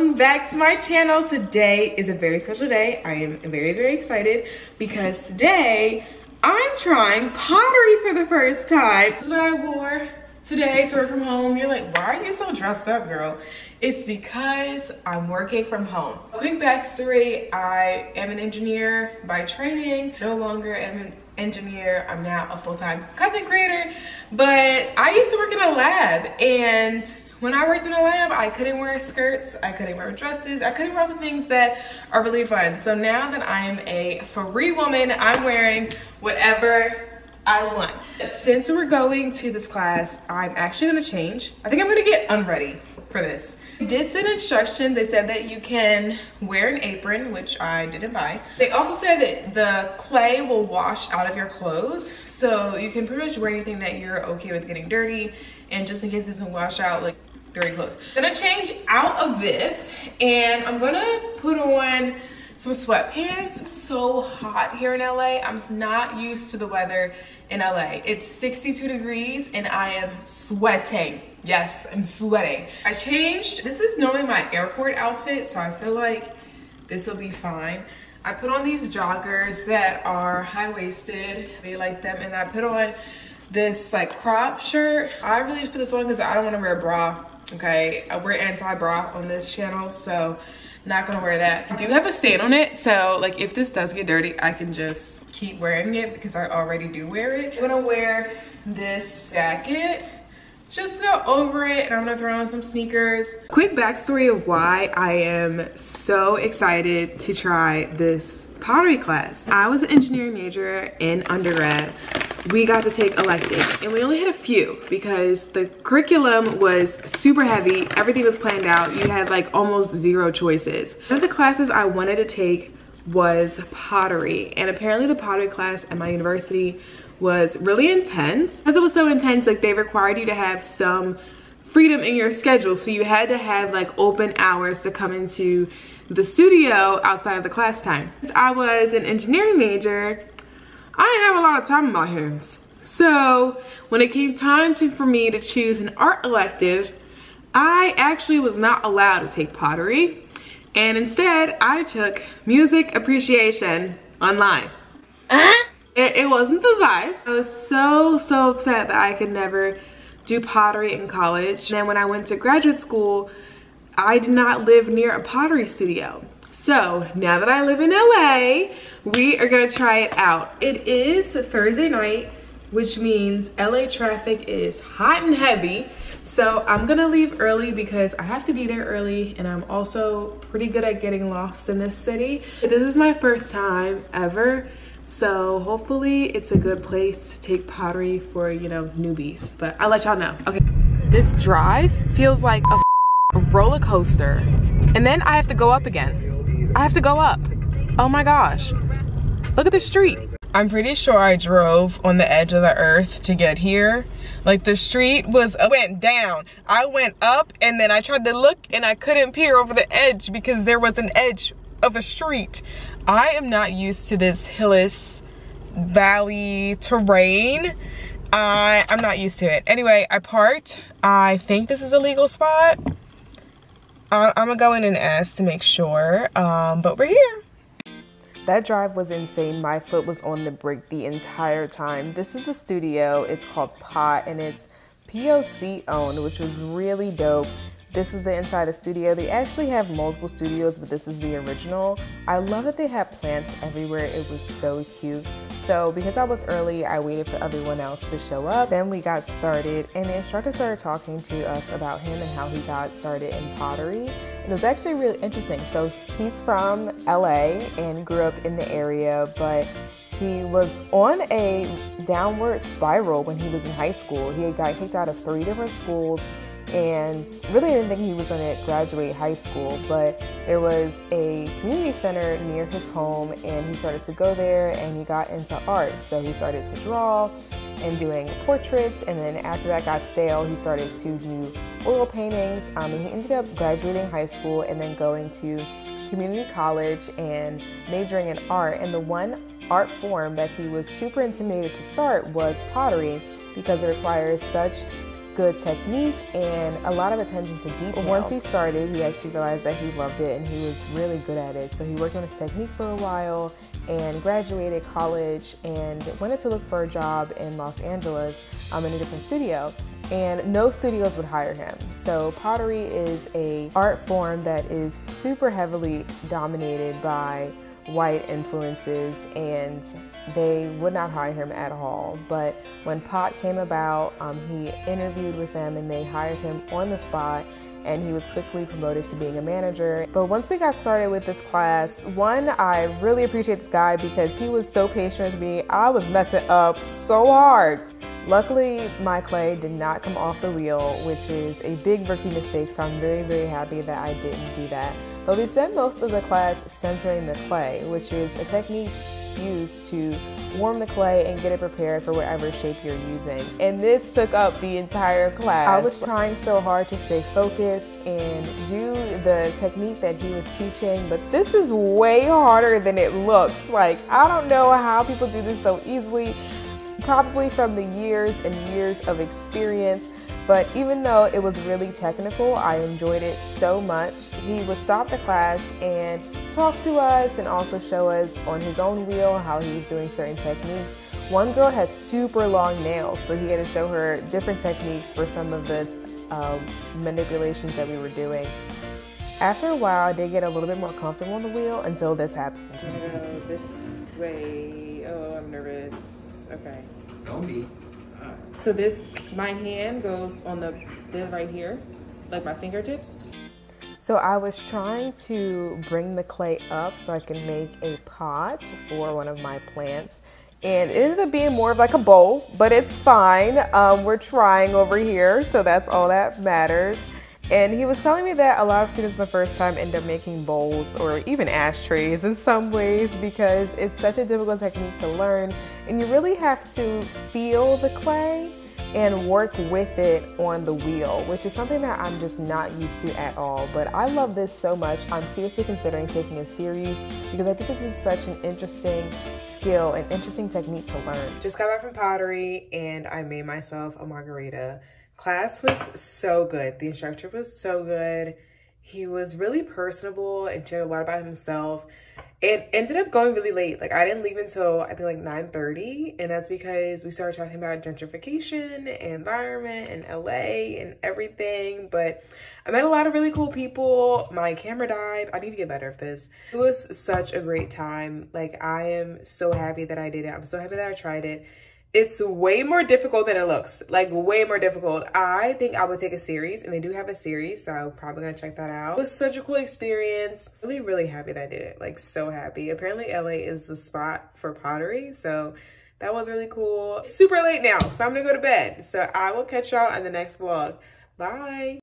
welcome back to my channel. Today is a very special day. I am very excited because today I'm trying pottery for the first time. This is what I wore today to work from home. You're like, why are you so dressed up, girl? It's because I'm working from home. Quick backstory, I am an engineer by training. No longer am an engineer, I'm now a full-time content creator, but I used to work in a lab, and when I worked in a lab, I couldn't wear skirts, I couldn't wear dresses, I couldn't wear all the things that are really fun. So now that I'm a free woman, I'm wearing whatever I want. Since we're going to this class, I'm actually gonna change. I think I'm gonna get unready for this. They did send instructions. They said that you can wear an apron, which I didn't buy. They also said that the clay will wash out of your clothes, so you can pretty much wear anything that you're okay with getting dirty, and just in case it doesn't wash out, like dirty clothes. I'm gonna change out of this, and I'm gonna put on some sweatpants. It's so hot here in LA. I'm not used to the weather in LA. It's 62 degrees and I am sweating. Yes, I'm sweating. I changed. This is normally my airport outfit, so I feel like this will be fine. I put on these joggers that are high-waisted. I like them. And I put on this like crop shirt. I really just put this on because I don't want to wear a bra. Okay, I wear anti-bra on this channel, so not gonna wear that. I do have a stain on it, so like if this does get dirty, I can just keep wearing it because I already do wear it. I'm gonna wear this jacket, just go over it, and I'm gonna throw on some sneakers. Quick backstory of why I am so excited to try this pottery class. I was an engineering major in undergrad. We got to take electives, and we only had a few because the curriculum was super heavy. Everything was planned out. You had like almost zero choices. One of the classes I wanted to take was pottery, and apparently the pottery class at my university was really intense. Because it was so intense, like they required you to have some freedom in your schedule, so you had to have like open hours to come into the studio outside of the class time. Since I was an engineering major, I didn't have a lot of time on my hands. So when it came time for me to choose an art elective, I actually was not allowed to take pottery, and instead I took music appreciation online. It wasn't the vibe. I was so upset that I could never do pottery in college. And then when I went to graduate school, I did not live near a pottery studio. So now that I live in LA, we are gonna try it out. It is Thursday night, which means LA traffic is hot and heavy. So I'm gonna leave early because I have to be there early, and I'm also pretty good at getting lost in this city. This is my first time ever, so hopefully it's a good place to take pottery for, you know, newbies, but I'll let y'all know. Okay, this drive feels like a roller coaster, and then I have to go up again. I have to go up. Oh my gosh. Look at the street. I'm pretty sure I drove on the edge of the earth to get here. Like the street went down. I went up, and then I tried to look and I couldn't peer over the edge because there was an edge of a street. I am not used to this hilly valley terrain. I'm not used to it. Anyway, I parked. I think this is a legal spot. I'm gonna go in and ask to make sure, but we're here. That drive was insane. My foot was on the brake the entire time. This is the studio. It's called Pot, and it's POC owned, which was really dope. This is the inside of the studio. They actually have multiple studios, but this is the original. I love that they have plants everywhere. It was so cute. So because I was early, I waited for everyone else to show up. Then we got started, and the instructor started talking to us about him and how he got started in pottery. And it was actually really interesting. So he's from LA and grew up in the area, but he was on a downward spiral when he was in high school. He had got kicked out of 3 different schools, and really didn't think he was going to graduate high school, but there was a community center near his home, and he started to go there, and he got into art. So he started to draw and doing portraits, and then after that got stale, he started to do oil paintings, and he ended up graduating high school and then going to community college and majoring in art. And the one art form that he was super intimidated to start was pottery, because it requires such good technique and a lot of attention to detail. Once he started, he actually realized that he loved it and he was really good at it. So he worked on his technique for a while and graduated college and wanted to look for a job in Los Angeles in a different studio. And no studios would hire him. So pottery is an art form that is super heavily dominated by white influences, and they would not hire him at all. But when pot came about, he interviewed with them and they hired him on the spot, and he was quickly promoted to being a manager. But once we got started with this class, one, I really appreciate this guy because he was so patient with me. I was messing up so hard. Luckily, my clay did not come off the wheel, which is a big rookie mistake, so I'm very, very happy that I didn't do that. But we spent most of the class centering the clay, which is a technique used to warm the clay and get it prepared for whatever shape you're using. And this took up the entire class. I was trying so hard to stay focused and do the technique that he was teaching, but this is way harder than it looks. Like, I don't know how people do this so easily. Probably from the years and years of experience, but even though it was really technical, I enjoyed it so much. He would stop the class and talk to us and also show us on his own wheel how he was doing certain techniques. One girl had super long nails, so he had to show her different techniques for some of the manipulations that we were doing. After a while, I did get a little bit more comfortable on the wheel until this happened. I'm gonna go this way. Oh, I'm nervous. Okay. Don't be. So my hand goes on the right here, like my fingertips. So I was trying to bring the clay up so I can make a pot for one of my plants. And it ended up being more of like a bowl, but it's fine. We're trying over here, so that's all that matters. And he was telling me that a lot of students the first time end up making bowls or even ashtrays in some ways because it's such a difficult technique to learn, and you really have to feel the clay and work with it on the wheel, which is something that I'm just not used to at all. But I love this so much. I'm seriously considering taking a series because I think this is such an interesting skill and interesting technique to learn. Just got back from pottery and I made myself a margarita. Class was so good. The instructor was so good. He was really personable and shared a lot about himself. It ended up going really late. Like, I didn't leave until I think like 9:30, and that's because we started talking about gentrification, environment, and LA and everything. But I met a lot of really cool people. My camera died. I need to get better at this. It was such a great time. Like, I am so happy that I did it. I'm so happy that I tried it. It's way more difficult than it looks, like way more difficult. I think I would take a series, and they do have a series, so I'm probably gonna check that out. It was such a cool experience. Really, really happy that I did it, like so happy. Apparently LA is the spot for pottery, so that was really cool. It's super late now, so I'm gonna go to bed. So I will catch y'all in the next vlog. Bye.